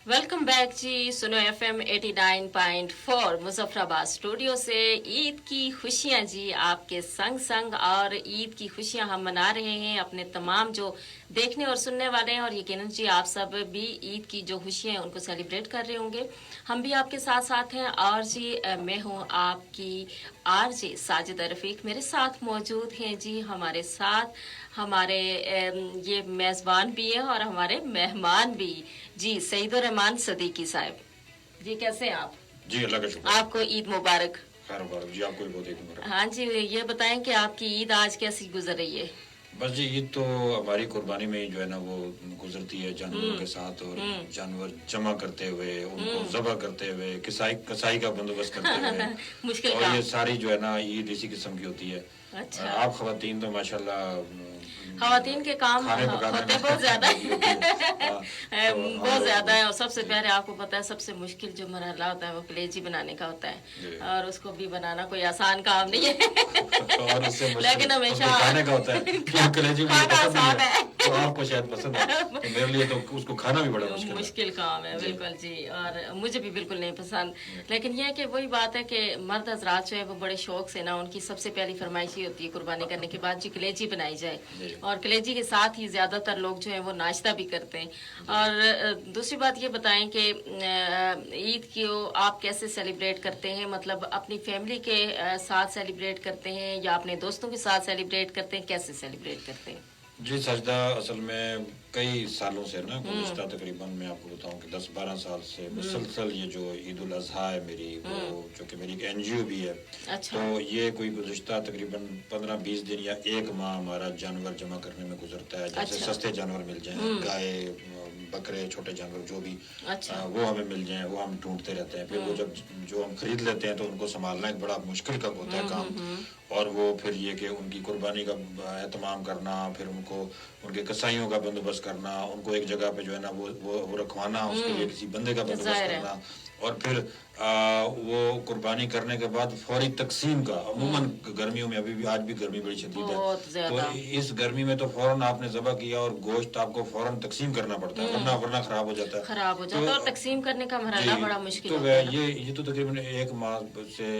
Welcome back जी। सुनो FM 89.4 Muzaffarabad studio से ईद की खुशियां जी आपके संग संग, और ईद की खुशियां हम मना रहे हैं अपने तमाम जो देखने और सुनने वाले हैं, और यकीनन जी आप सब भी ईद की जो खुशियां हैं उनको सेलिब्रेट कर रहे होंगे। हम भी आपके साथ साथ हैं। और जी मैं हूं आपकी आरजे साजिदा रफीक। मेरे साथ मौजूद हैं जी हमारे साथ हमारे ये मेज़बान भी हैं और हमारे मेहमान भी जी, सईदुर रहमान सदीकी साहब। जी कैसे हैं आप? जी अल्लाह का शुक्र। आपको ईद मुबारक। खैर मुबारक जी, आपको भी बहुत ईद मुबारक। हाँ जी, ये बताएं कि आपकी ईद आज कैसी गुजर रही है? बस जी, ईद तो हमारी कुर्बानी में ही जो है ना वो गुजरती है जानवरों के साथ, और जानवर जमा करते हुए, उनको ज़बह करते हुए, कसाई का बंदोबस्त करते हुए मुश्किल और काम। ये सारी जो है ना ईद इसी किस्म की होती है। अच्छा। आप खवातीन तो माशाल्लाह खवातीन के काम खाने पकाने होते में बहुत ज्यादा लगी होती है। तो हम बहुत लोग ज्यादा है। और सबसे पहले आपको पता है सबसे मुश्किल जो मरहला होता है वो कलेजी बनाने का होता जी। है, और उसको भी बनाना कोई आसान काम नहीं है और उससे मुश्किल लेकिन हमेशा उसको खाने का होता है कि कलेजी मुझे खाना पसंद नहीं आसान है, है। तो आपको शायद पसंद है, तो मेरे लिए तो उसको खाना भी बड़ा मुश्किल है। मुश्किल काम है जी। बिल्कुल जी, और मुझे भी बिल्कुल नहीं पसंद। लेकिन यह है कि वही बात है कि मर्द हजरात जो है वो बड़े शौक से ना, उनकी सबसे पहली फरमाइश ही होती है कुर्बानी करने के बाद जी कलेजी बनाई जाए, जी। और कलेजी के साथ ही ज्यादातर लोग जो है वो नाश्ता भी करते हैं। और दूसरी बात ये बताएं कि ईद को आप कैसे सेलिब्रेट करते हैं? मतलब अपनी फैमिली के साथ सेलिब्रेट करते हैं या अपने दोस्तों के साथ सेलिब्रेट करते हैं? कैसे सेलिब्रेट करते हैं? जी सजदा, असल में कई सालों से ना, गुज़िश्ता तकरीबन मैं आपको बताऊं कि 10-12 साल से मुसलसल ये जो ईद उल अज़हा है मेरी, वो जो कि मेरी एक एनजीओ भी है, अच्छा। तो ये कोई गुज़िश्ता तकरीबन 15-20 दिन या एक माह हमारा जानवर जमा करने में गुजरता है। जैसे अच्छा। सस्ते जानवर मिल जाएं, गाय, बकरे, छोटे जानवर जो भी, अच्छा। वो हमें मिल जाएं, वो हम ढूंढते रहते हैं। फिर वो जब जो हम खरीद लेते हैं तो उनको संभालना एक बड़ा मुश्किल का होता है काम, और वो फिर ये कि उनकी कुर्बानी का एहतमाम करना, फिर उनको उनके कसाईयों का बंदोबस्त करना, उनको एक जगह पे जो है ना वो रखवाना, उसके लिए किसी बंदे का बंदोबस्त जाहिर है। करना, और फिर वो कुर्बानी करने के बाद फौरी तकसीम का। अमूमन गर्मियों में, अभी भी आज भी गर्मी बड़ी शदीद है, बहुत तो ज्यादा इस गर्मी में तो फौरन आपने ज़बह किया और गोश्त आपको फौरन तकसीम करना पड़ता है, वरना खराब हो जाता है। खराब हो जाता है, और तकसीम करने का जी, मरहला बड़ा मुश्किल तो होता है ना। ये तो तकरीबन एक माह से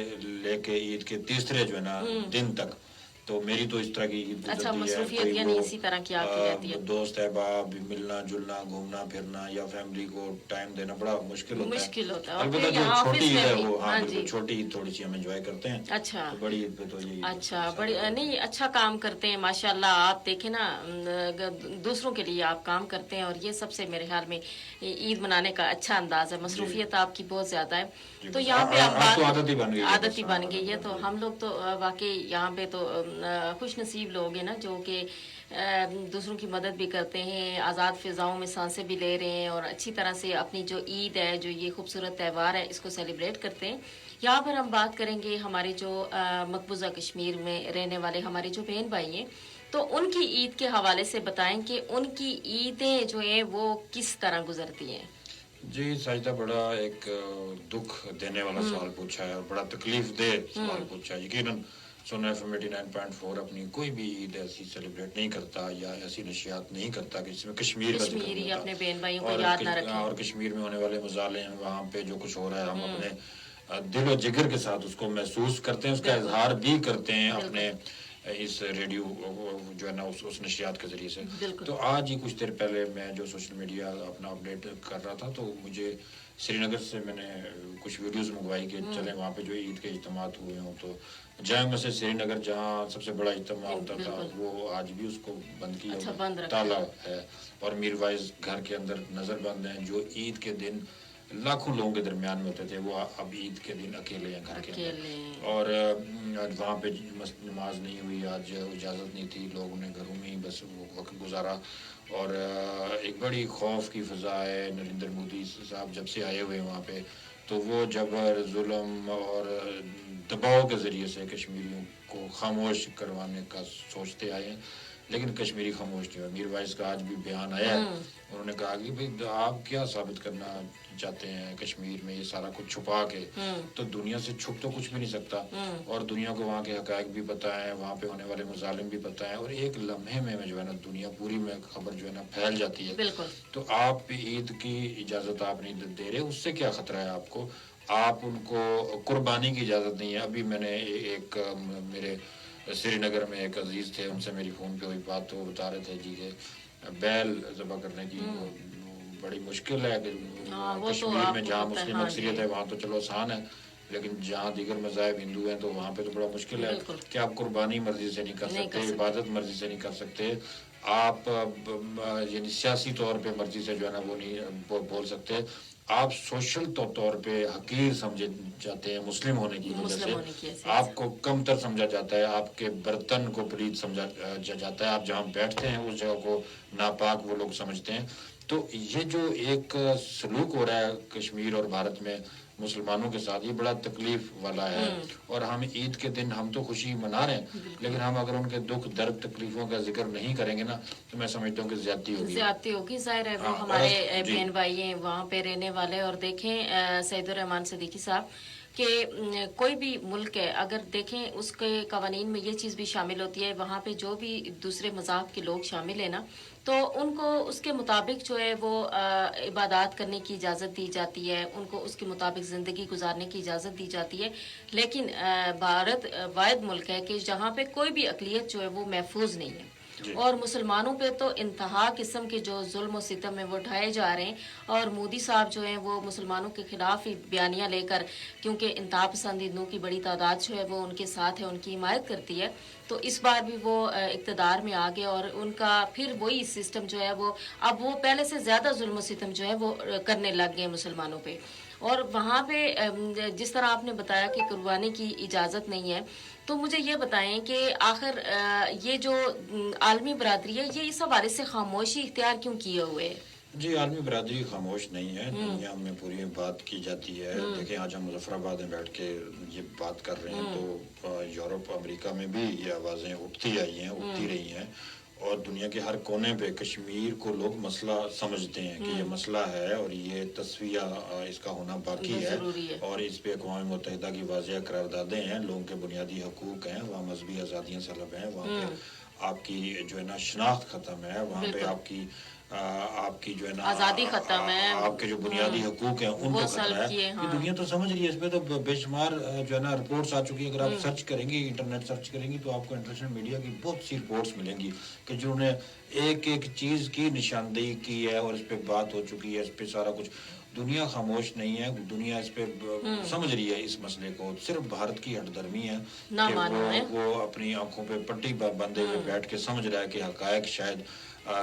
लेके ईद के तीसरे जो है ना दिन तक, तो मेरी तो इस तरह की ईद अच्छा, गुजरती है। मसरूफियत कोई यानी वो इसी तरह की आपकी रहती है। दोस्त अहबाब मिलना जुलना, घूमना फिरना, या फैमिली को टाइम देना बड़ा मुश्किल होता है। मुश्किल होता है। और अलबत्ता फिर जो यहाँ छोटी ऑफिस ईद में है भी। वो, हाँ हाँ बिल्कुल, जी। छोटी ईद थोड़ी सी हम एंजॉय करते हैं। अच्छा। तो बड़ी ईद पे तो यही अच्छा, बड़ी नहीं, अच्छा काम करते हैं माशाल्लाह। आप देखें ना, दूसरों के लिए आप काम करते हैं, और ये सबसे मेरे ख्याल में ईद मनाने का अच्छा अंदाज है। मसरूफियत आपकी बहुत ज्यादा है। तो यहाँ पे हम आप तो बात, आदत ही बन गई है, आदत ही बस, बन हाँ, गई है। तो हम लोग तो वाकई यहाँ पे तो खुश नसीब लोग हैं ना, जो कि दूसरों की मदद भी करते हैं, आज़ाद फ़िज़ाओं में सांसें भी ले रहे हैं, और अच्छी तरह से अपनी जो ईद है, जो ये खूबसूरत त्यौहार है, इसको सेलिब्रेट करते हैं। यहाँ पर हम बात करेंगे हमारे जो मकबूजा कश्मीर में रहने वाले हमारे जो बहन भाई हैं, तो उनकी ईद के हवाले से बताएं कि उनकी ईदें जो हैं वो किस तरह गुजरती हैं। जी साजिदा, बड़ा एक दुख देने वाला सवाल पूछा है, और बड़ा तकलीफ दे सवाल पूछा है। यकीनन सुना एफएम 89.4 अपनी कोई भी ईद ऐसी सेलिब्रेट नहीं करता या ऐसी नशियात नहीं करता कि जिसमें कश्मीर का जिक्र कश्मीरी नहीं अपने होता। बहन भाइयों को याद ना रखें। और कश्मीर में होने वाले मजाले, वहाँ पे जो कुछ हो रहा है, हम अपने दिल और जिगर के साथ उसको महसूस करते हैं, उसका इजहार भी करते हैं अपने इस रेडियो जो है ना उस नशियात के जरिए से। तो आज ही कुछ देर पहले मैं जो सोशल मीडिया अपना अपडेट कर रहा था, तो मुझे श्रीनगर से मैंने कुछ वीडियोस मंगवाई कि चले वहाँ पे जो ईद के इज्तिमात हुए हों, तो जाए मस्जिद श्रीनगर जहाँ सबसे बड़ा इज्तिमा होता था, वो आज भी उसको बंद किया, अच्छा, बंद रखा ताला है, और मीरवाइज घर के अंदर नजर बंद हैं। जो ईद के दिन लाखों लोगों के दरमियान में होते थे, वो अब ईद के दिन अकेले हैं घर के अंदर। और वहाँ पे नमाज नहीं हुई, आज इजाज़त नहीं थी, लोगों ने घरों में ही बस वो वक्त गुजारा। और एक बड़ी खौफ की फ़ज़ा है। नरेंद्र मोदी साहब जब से आए हुए हैं वहाँ पे, तो वो जबर जुल्म और दबाव के ज़रिए से कश्मीरियों को खामोश करवाने का सोचते आए हैं। लेकिन कश्मीरी खामोश नहीं हुआ। मीर वाइस का आज भी बयान आया है, उन्होंने कहा कि भाई आप क्या साबित करना चाहते हैं कश्मीर में ये सारा कुछ छुपा के, तो दुनिया से छुप तो कुछ भी नहीं सकता, और दुनिया को वहाँ के हकायक भी पता है, वहाँ पे होने वाले मजालिम भी पता है, और एक लम्हे में जो है ना दुनिया पूरी में खबर जो है ना फैल जाती है। तो आप ईद की इजाज़त आप नहीं दे रहे, उससे क्या खतरा है आपको? आप उनको कुर्बानी की इजाज़त नहीं है। अभी मैंने एक मेरे श्रीनगर में एक अजीज थे, उनसे मेरी फ़ोन पे हुई बात, तो वो बता रहे थे जी के बैल ज़बह करने की बड़ी मुश्किल है कि कश्मीर में जहाँ मुस्लिम अक्सरियत है वहाँ तो चलो आसान है, लेकिन जहाँ दीगर मज़ाहिब हिंदू हैं तो वहाँ पे तो बड़ा मुश्किल है कि आप कुर्बानी मर्जी से नहीं कर सकते, इबादत मर्जी से नहीं कर सकते, आप यानी सियासी तौर पे मर्जी से जो है ना वो नहीं बोल सकते, आप सोशल तौर पे हकीर समझे जाते हैं मुस्लिम होने की वजह से, आपको कमतर समझा जाता है, आपके बर्तन को पलीद समझा जाता है, आप जहाँ बैठते हैं उस जगह को नापाक वो लोग समझते हैं। तो ये जो एक सलूक हो रहा है कश्मीर और भारत में मुसलमानों के साथ, ये बड़ा तकलीफ वाला है। और हम ईद के दिन हम तो खुशी मना रहे हैं, लेकिन हम अगर उनके दुख दर्द तकलीफों का जिक्र नहीं करेंगे ना तो मैं समझता हूँ कि ज्यादती होगी। जाहिर है वो हमारे बहन भाई हैं वहाँ पे रहने वाले। और देखें सईदुर रहमान सिद्दीकी साहब कि कोई भी मुल्क है अगर देखें उसके कवानीन में ये चीज़ भी शामिल होती है, वहाँ पे जो भी दूसरे मज़हब के लोग शामिल है ना तो उनको उसके मुताबिक जो है वो इबादत करने की इजाज़त दी जाती है, उनको उसके मुताबिक ज़िंदगी गुजारने की इजाज़त दी जाती है। लेकिन भारत वाहिद मुल्क है कि जहाँ पे कोई भी अक़लियत जो है वो महफूज नहीं है, और मुसलमानों पे तो इंतहा किस्म के जो जुल्म और सितम है वो ढाए जा रहे हैं। और मोदी साहब जो हैं वो मुसलमानों के खिलाफ ही बयानियाँ लेकर, क्योंकि इंतहा पसंदीदों की बड़ी तादाद जो है वो उनके साथ है, उनकी हिमायत करती है, तो इस बार भी वो इक़्तिदार में आ गए और उनका फिर वही सिस्टम जो है वो अब वो पहले से ज़्यादा जुल्म और सितम जो है वो करने लग गए मुसलमानों पे। और वहाँ पे जिस तरह आपने बताया कि कुर्बानी की इजाज़त नहीं है, तो मुझे ये बताएं कि आखिर ये जो आलमी बरादरी है ये इस हवाले से खामोशी इख्तियार क्यों किए हुए है? जी, आलमी बरादरी खामोश नहीं है, दुनिया में पूरी बात की जाती है। देखिए आज हम मुजफ्फराबाद में बैठ के ये बात कर रहे हैं तो यूरोप अमेरिका में भी ये आवाज़ें उठती आई हैं, उठती रही हैं, और दुनिया के हर कोने पे कश्मीर को लोग मसला समझते हैं कि ये मसला है और ये तस्वीया इसका होना बाकी है, और इस पे अक़वाम मुत्तहिदा की वाज़ेह करारदादें हैं, लोगों के बुनियादी हकूक़ हैं, वहाँ मजहबी आज़ादियाँ सलब हैं, वहाँ पे आपकी जो है ना शनाख्त ख़त्म है, वहाँ पे आपकी जो है ना आज़ादी खत्म है, आपके जो बुनियादी हकूक हैं उनको खतरा है। ये दुनिया तो समझ रही है, इसमें तो बेशुमार जो है ना रिपोर्ट्स आ चुकी है। अगर आप सर्च करेंगी, इंटरनेट सर्च करेंगी तो आपको इंटरनेशनल मीडिया की बहुत सी रिपोर्ट्स मिलेंगी कि जिन्होंने एक एक चीज़ की निशानदेही की है और इस पे बात हो चुकी है, इस पे सारा कुछ। दुनिया खामोश नहीं है, दुनिया इस पे समझ रही है इस मसले को। सिर्फ भारत की हठधर्मी है कि वो अपनी आंखों पे पट्टी बंधे हुए बैठ के समझ रहा है कि हकायक शायद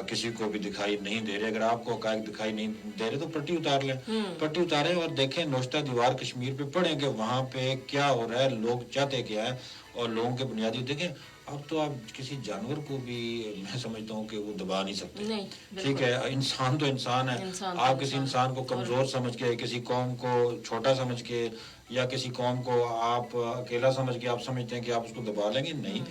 किसी को भी दिखाई नहीं दे रहे। अगर आपको हकायक दिखाई नहीं दे रहे तो पट्टी उतार लें, पट्टी उतारें और देखें नोश्ता दीवार कश्मीर पे पढ़ें कि वहाँ पे क्या हो रहा है, लोग चाहते क्या है, और लोगों के बुनियादी देखें। अब तो आप किसी जानवर को भी मैं समझता हूँ कि वो दबा नहीं सकते, ठीक है, इंसान तो इंसान है। आप किसी इंसान को कमज़ोर समझ के, किसी कौम को छोटा समझ के, या किसी कौम को आप अकेला समझ के आप समझते हैं कि आप उसको दबा लेंगे, नहीं।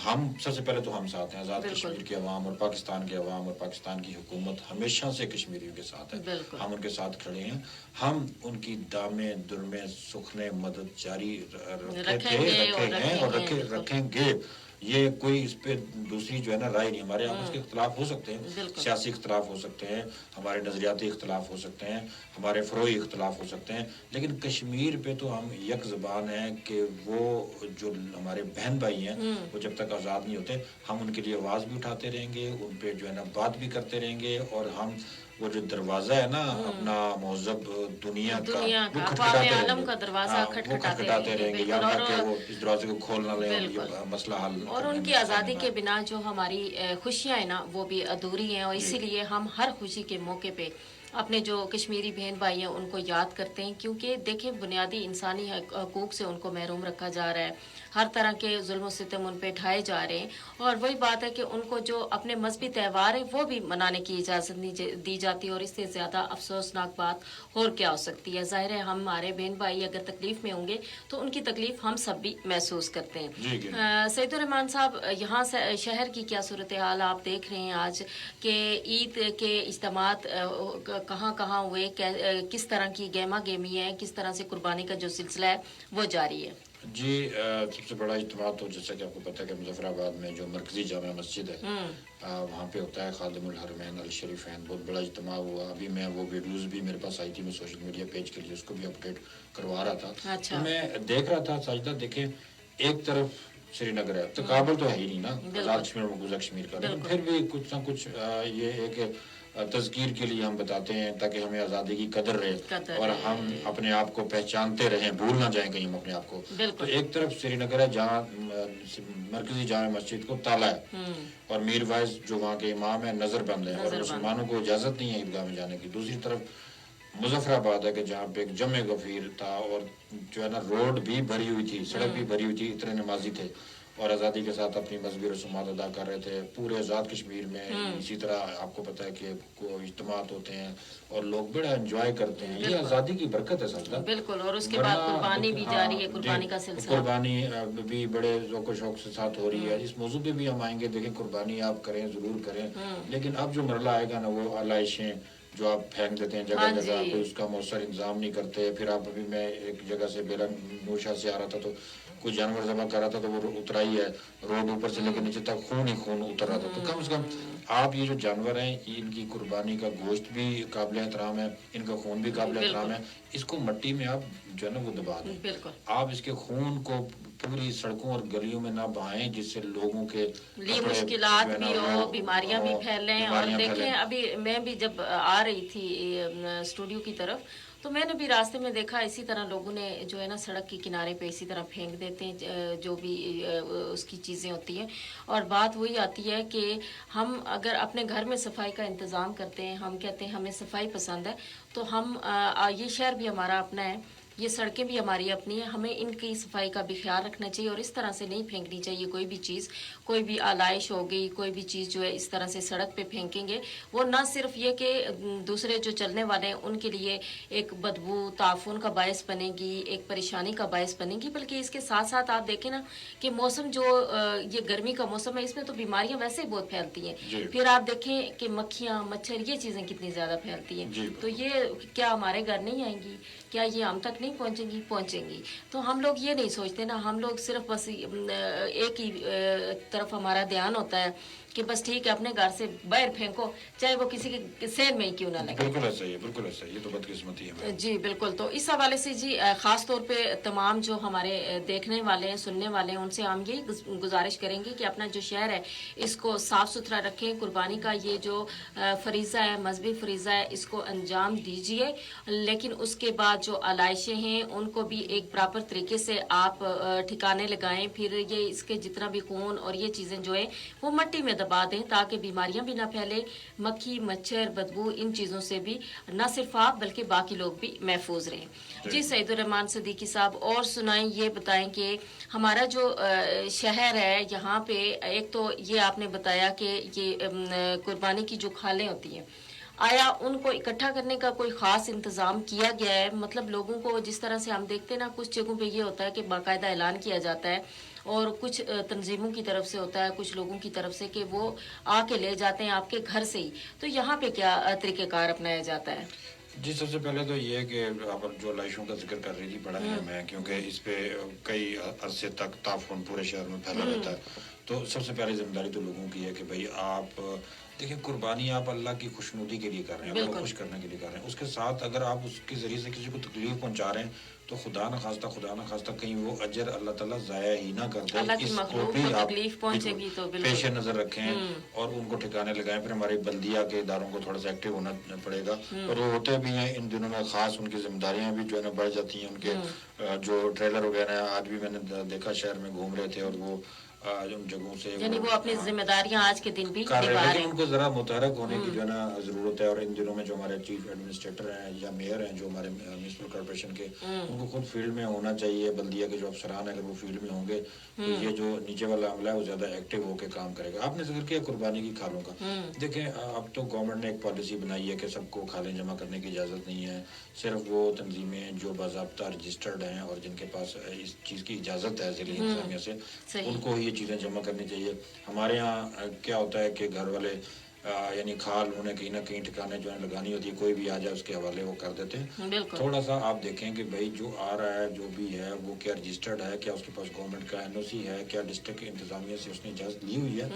हम सबसे पहले तो हम साथ हैं, आज़ाद कश्मीर के अवाम और पाकिस्तान के अवाम और पाकिस्तान की हुकूमत हमेशा से कश्मीरियों के साथ है, हम उनके साथ खड़े हैं। हम उनकी दामे दुर्मे सुखने मदद जारी रखेंगे और रखेंगे। ये कोई इस पे दूसरी जो है ना राय नहीं। हमारे आपस के इख्तलाफ हो सकते हैं, सियासी इख्तलाफ हो सकते हैं, हमारे नज़रियाती इख्तलाफ हो सकते हैं, हमारे फ़रोई इख्तलाफ हो सकते हैं, लेकिन कश्मीर पे तो हम एक ज़बान है कि वो जो हमारे बहन भाई हैं वो जब तक आज़ाद नहीं होते हम उनके लिए आवाज़ भी उठाते रहेंगे, उन पे जो है ना बात भी करते रहेंगे, और हम वो जो दरवाजा है ना अपना महज़ब दुनिया का वो खटखटाते रहेंगे, या कि वो इस दरवाजे को खोल ना लें, मसला हल। और उनकी आज़ादी के बिना जो हमारी खुशियाँ हैं ना वो भी अधूरी हैं, और इसीलिए हम हर खुशी के मौके पे اپنے جو کشمیری بہن بھائی ہیں ان کو یاد کرتے ہیں، کیونکہ دیکھیں بنیادی انسانی حقوق سے ان کو محروم رکھا جا رہا ہے، ہر طرح کے ظلم و ستم ان پہ ڈھائے جا رہے ہیں، اور وہی بات ہے کہ ان کو جو اپنے مذہبی تہوار ہیں وہ بھی منانے کی اجازت نہیں دی جاتی، اور اس سے زیادہ افسوسناک بات اور کیا ہو سکتی ہے؟ ظاہر ہے ہمارے بہن بھائی اگر تکلیف میں ہوں گے تو ان کی تکلیف ہم سب بھی محسوس کرتے ہیں۔ سعید الرحمان صاحب، یہاں سے شہر کی کیا صورتحال آپ دیکھ رہے ہیں آج کہ عید کے اجتماعات کہاں کہاں ہوئے، کس طرح کی گہما گہمی ہے، کس طرح سے قربانی کا جو سلسلہ ہے وہ جاری ہے؟ جی، سب سے بڑا اجتماع تو جیسا کہ آپ کو پتہ ہے کہ مظفر آباد میں جو مرکزی جامع مسجد ہے وہاں پہ ہوتا ہے خادم الحرمین الشریفین، بہت بڑا اجتماع ہوا۔ ابھی میں وہ ویڈیوز بھی میرے پاس آئی تھی، میں سوشل میڈیا پیج کے لیے اس کو بھی اپڈیٹ کروا رہا تھا، تو میں دیکھ رہا تھا ساجدہ، دیکھیں ایک طرف سری نگر ہے تو کابل تو ہے ہی نہیں نا، آزاد کشمیر اور مقبوضہ کشمیر کا، لیکن پھر بھی کچھ نہ کچھ یہ ہے کہ تذکیر کے لیے ہم بتاتے ہیں تاکہ ہمیں آزادی کی قدر رہے اور ہم اپنے آپ کو پہچانتے رہیں، بھول نہ جائیں کہیں ہم اپنے آپ کو۔ تو ایک طرف سری نگر ہے جہاں مرکزی جامع مسجد کو تالا ہے اور میر وائز جو وہاں کے امام ہیں نظر بند ہیں اور مسلمانوں کو اجازت نہیں ہے عیدگاہ میں جانے کی۔ دوسری طرف مظفر آباد ہے کہ جہاں پہ ایک جمع غفیر تھا اور جو ہے نا روڈ بھی بھری ہوئی تھی، سڑک بھی بھری ہوئی تھی، اتنے نمازی تھے اور آزادی کے ساتھ اپنی مذہبی رسومات ادا کر رہے تھے پورے آزاد کشمیر میں۔ اسی طرح آپ کو پتہ ہے کہ اجتماعات ہوتے ہیں اور لوگ بڑا انجوائے کرتے ہیں، یہ آزادی کی برکت ہے سجدہ۔ بالکل، اور اس کے بعد قربانی بھی جاری ہے، قربانی کا سلسلہ، قربانی بھی بڑے ذوق و شوق سے ساتھ ہو رہی ہے۔ اس موضوع پہ بھی ہم آئیں گے، دیکھیں قربانی آپ کریں، ضرور کریں، لیکن اب جو مرحلہ آئے گا نا وہ آلائشیں جو آپ پھینک دیتے ہیں جگہ جگہ، کوئی اس کا مؤثر انتظام نہیں کرتے۔ پھر آپ ابھی میں ایک جگہ سے بیرن نوشا سے آ رہا تھا تو کوئی جانور ذبح کر رہا تھا تو وہ اترا ہی ہے روڈ اوپر سے لے کے نیچے تک خون ہی خون اتر رہا تھا۔ تو کم از کم آپ یہ جو جانور ہیں ان کی قربانی کا گوشت بھی قابل احترام ہے، ان کا خون بھی قابل احترام ہے، اس کو مٹی میں آپ جو ہے نا وہ دبا دیں، آپ اس کے خون کو پوری سڑکوں اور گلیوں میں نہ بہائیں جس سے لوگوں کے لیے مشکلات بھی ہو، بیماریاں بھی پھیلیں۔ اور دیکھیں ابھی میں بھی جب آ رہی تھی اسٹوڈیو کی طرف تو میں نے بھی راستے میں دیکھا اسی طرح لوگوں نے جو ہے نا سڑک کے کنارے پہ اسی طرح پھینک دیتے ہیں جو بھی اس کی چیزیں ہوتی ہیں، اور بات وہی آتی ہے کہ ہم اگر اپنے گھر میں صفائی کا انتظام کرتے ہیں، ہم کہتے ہیں ہمیں صفائی پسند ہے، تو ہم یہ شہر بھی ہمارا اپنا ہے، یہ سڑکیں بھی ہماری اپنی ہیں، ہمیں ان کی صفائی کا بھی خیال رکھنا چاہیے اور اس طرح سے نہیں پھینکنی چاہیے کوئی بھی چیز، کوئی بھی آلائش ہو گئی، کوئی بھی چیز جو ہے اس طرح سے سڑک پہ پھینکیں گے وہ نہ صرف یہ کہ دوسرے جو چلنے والے ہیں ان کے لیے ایک بدبو تعفن کا باعث بنے گی، ایک پریشانی کا باعث بنے گی، بلکہ اس کے ساتھ ساتھ آپ دیکھیں نا کہ موسم جو یہ گرمی کا موسم ہے اس میں تو بیماریاں ویسے ہی بہت پھیلتی ہیں، پھر آپ دیکھیں کہ مکھیاں مچھر یہ چیزیں کتنی زیادہ پھیلتی ہیں، تو یہ کیا ہمارے گھر نہیں آئیں گی؟ کیا یہ ہم تک نہیں پہنچیں گی؟ پہنچیں گی۔ تو ہم لوگ یہ نہیں سوچتے نا، ہم لوگ صرف بس ایک ہی طرف ہمارا دھیان ہوتا ہے کہ بس ٹھیک ہے اپنے گھر سے باہر پھینکو چاہے وہ کسی کے سین میں ہی کیوں نہ لگے۔ بالکل ایسا ہی ہے، بالکل ایسا ہی، یہ تو بدقسمتی ہے۔ جی بالکل، تو اس حوالے سے جی خاص طور پہ تمام جو ہمارے دیکھنے والے ہیں، سننے والے ہیں، ان سے ہم یہی گزارش کریں گے کہ اپنا جو شہر ہے اس کو صاف ستھرا رکھیں، قربانی کا یہ جو فریضہ ہے، مذہبی فریضہ ہے، اس کو انجام دیجیے، لیکن اس کے بعد جو آلائشیں ہیں ان کو بھی ایک پراپر طریقے سے آپ ٹھکانے لگائیں، پھر یہ اس کے جتنا بھی خون اور یہ چیزیں جو ہیں وہ مٹی میں دبا دیں تاکہ بیماریاں بھی نہ پھیلے، مکھی مچھر بدبو ان چیزوں سے بھی نہ صرف آپ بلکہ باقی لوگ بھی محفوظ رہیں۔ جی سعید الرحمان صدیقی صاحب، اور سنائیں، یہ بتائیں کہ ہمارا جو شہر ہے یہاں پہ ایک تو یہ آپ نے بتایا کہ یہ قربانی کی جو کھالیں ہوتی ہیں، آیا ان کو اکٹھا کرنے کا کوئی خاص انتظام کیا گیا ہے؟ مطلب لوگوں کو جس طرح سے ہم دیکھتے ہیں نا کچھ جگہوں پہ یہ ہوتا ہے کہ باقاعدہ اعلان کیا جاتا ہے اور کچھ تنظیموں کی طرف سے ہوتا ہے، کچھ لوگوں کی طرف سے کہ وہ آ کے لے جاتے ہیں آپ کے گھر سے ہی، تو یہاں پہ کیا طریقہ کار اپنایا جاتا ہے؟ جی سب سے پہلے تو یہ ہے کہ آپ جو لائشوں کا ذکر کر رہی تھی بڑا اہم ہے، کیونکہ اس پہ کئی عرصے تک تعفن پورے شہر میں پھیلا رہتا ہے، تو سب سے پہلی ذمہ داری تو لوگوں کی ہے کہ بھائی آپ دیکھیں قربانی آپ اللہ کی خوشنودی کے لیے کر رہے ہیں، اللہ کو خوش کرنے کے لیے کر رہے ہیں، اس کے ساتھ اگر آپ اس کے ذریعے سے کسی کو تکلیف پہنچا رہے ہیں تو خدا نخواستہ کہیں وہ اجر اللہ تعالیٰ ضائع ہی نہ کر دے، اس کو بھی آپ پیش نظر رکھیں اور ان کو ٹھکانے لگائیں۔ پھر ہماری بلدیہ کے اداروں کو تھوڑا سا ایکٹیو ہونا پڑے گا، اور وہ ہوتے بھی ہیں ان دنوں میں، خاص ان کی ذمہ داریاں بھی جو ہے نا بڑھ جاتی ہیں، ان کے جو ٹریلر وغیرہ ہیں آج بھی میں نے دیکھا شہر میں گھوم رہے تھے اور وہ उन जगहों से यानी वो अपनी जिम्मेदारियां आज के दिन भी कर रहे निभा हैं, रहे लेकिन हैं। उनको जरा मुतहरक होने की जो है ना जरूरत है। और इन दिनों में जो हमारे चीफ एडमिनिस्ट्रेटर हैं या मेयर हैं जो हमारे म्युनिसिपल कॉर्पोरेशन के, उनको खुद फील्ड में होना चाहिए। बल्दिया के जो अफसरान है अगर वो फील्ड में होंगे तो ये जो नीचे वाला अमला है वो ज्यादा एक्टिव होकर काम करेगा। आपने जिक्र किया कुर्बानी की खालों का, देखें अब तो गवर्नमेंट ने एक पॉलिसी बनाई है कि सबको खालें जमा करने की इजाजत नहीं है। सिर्फ वो तंजीमें जो बाज़ाब्ता रजिस्टर्ड हैं और जिनके पास इस चीज़ की इजाज़त है ज़िली इंतज़ामिया से, उनको ही ये चीज़ें जमा करनी चाहिए। हमारे यहाँ क्या होता है कि घर वाले यानी खाल उन्हें कहीं ना कहीं ठिकाने जो है लगानी होती है, कोई भी आ जाए उसके हवाले वो कर देते हैं। थोड़ा सा आप देखें कि भाई जो आ रहा है जो भी है वो क्या रजिस्टर्ड है, क्या उसके पास गवर्नमेंट का एनओसी है, क्या डिस्ट्रिक्ट इंतजामिया से उसने इजाज़त ली हुई है,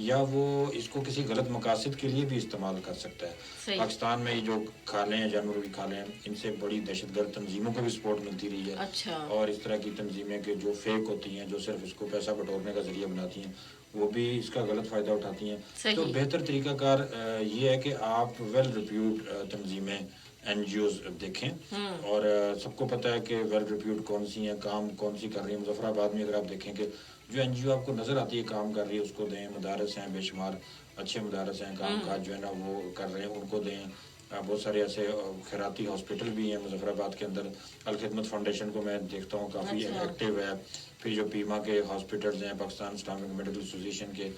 या वो इसको किसी गलत मकासद के लिए भी इस्तेमाल कर सकता है। पाकिस्तान में ये जो खालें हैं, जानवरों की खालें हैं, इनसे बड़ी दहशतगर्द तंजीमों को भी सपोर्ट मिलती रही है। अच्छा। और इस तरह की तंजीमें के जो फेक होती हैं, जो सिर्फ इसको पैसा बटोरने का जरिया बनाती हैं, वो भी इसका गलत फ़ायदा उठाती हैं। तो बेहतर तरीकाकार ये है कि आप वेल रिप्यूट तंजीमें NGOs देखें और सबको पता है कि वेल रिप्यूट कौन सी हैं, काम कौन सी कर रही है। मुजफ्फराबाद में अगर आप देखें कि जो NGO आपको नज़र आती है काम कर रही है उसको दें। मदारस हैं, बेशुमार अच्छे मदारस हैं, काम काज जो है ना वो कर रहे हैं, उनको दें। बहुत सारे ऐसे खैराती हॉस्पिटल भी हैं मुजफ्फराबाद के अंदर। अल खिदमत फाउंडेशन को मैं देखता हूँ काफ़ी एक्टिव है। फिर जो पीमा के हॉस्पिटल्स हैं, पाकिस्तान इस्लामिक मेडिकल एसोसिएशन के,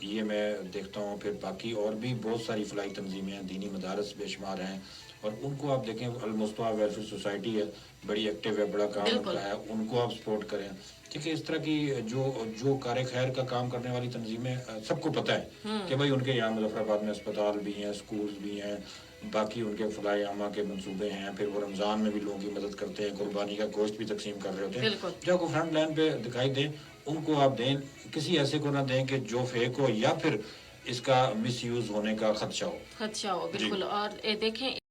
ये मैं देखता हूँ। फिर बाकी और भी बहुत सारी फलाई तंजीमें हैं, दीनी मदारस बेशुमार हैं, और उनको आप देखें। अल मुस्तफा वेलफेयर सोसाइटी है, बड़ी एक्टिव है, बड़ा काम उनका है, उनको आप सपोर्ट करें। ठीक है, इस तरह की जो कार खैर का काम करने वाली तंजीमें सबको पता है कि भाई उनके यहाँ मुजफ्फराबाद में अस्पताल भी हैं, स्कूल्स भी हैं, बाकी उनके फलाई आमा के मंसूबे हैं। फिर वो रमज़ान में भी लोगों की मदद करते हैं, कुर्बानी का गोश्त भी तकसीम कर रहे होते हैं। जो आपको फ्रंट लाइन पे दिखाई दें उनको आप दें, किसी ऐसे को ना दें कि जो फेक हो या फिर इसका मिस यूज़ होने का खदशा हो। बिल्कुल। और देखें